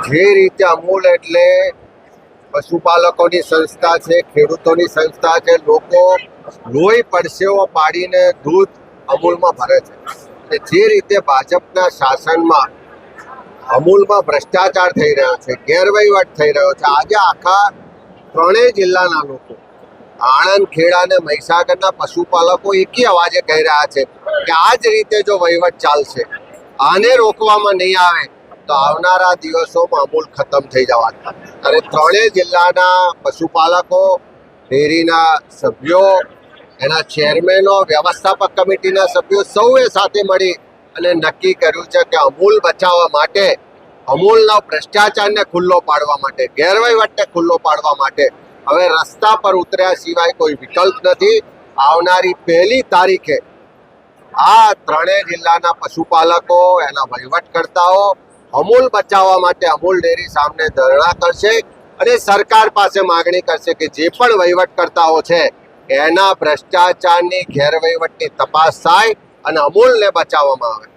જે રીતે અમૂલ એટલે પશુપાલકોની સંસ્થા છે, ખેડૂતોની સંસ્થા છે, લોકો લોહી પરસેવો પાડીને દૂધ અમૂલમાં ભરે છે. જે રીતે ભાજપના શાસનમાં અમૂલમાં ભ્રષ્ટાચાર થઈ રહ્યો છે, ગેરવહીવટ થઈ રહ્યો છે, આજે આખા ત્રણેય જિલ્લાના લોકો, આણંદ, ખેડા અને મહીસાગરના પશુપાલકો એકી અવાજે કહી રહ્યા છે કે આ જ રીતે જો વહીવટ ચાલશે, આને રોકવામાં નહીં આવે તો આવનારા દિવસોમાં અમૂલ ખતમ થઈ જવાના. અને ત્રણેય જિલ્લાના પશુપાલકો, ડેરીના સભ્યો, એના ચેરમેનો, વ્યવસ્થાપક કમિટીના સભ્યો સૌએ સાથે મળી અને નક્કી કર્યું છે કે અમૂલ બચાવવા માટે, અમૂલના ભ્રષ્ટાચારને ખુલ્લો પાડવા માટે, ગેરવહીવટને ખુલ્લો પાડવા માટે હવે રસ્તા પર ઉતર્યા સિવાય કોઈ વિકલ્પ નથી. આવનારી 1 તારીખે આ ત્રણેય જિલ્લાના પશુપાલકો, એના વહીવટકર્તાઓ અમૂલ બચાવવા માટે અમૂલ ડેરી સામે ધરણા કરશે અને સરકાર પાસે માગણી કરશે કે જે પણ વહીવટકર્તાઓ છે એના ભ્રષ્ટાચારની, ગેરવહીવટની તપાસ થાય અને અમૂલને બચાવવામાં આવે.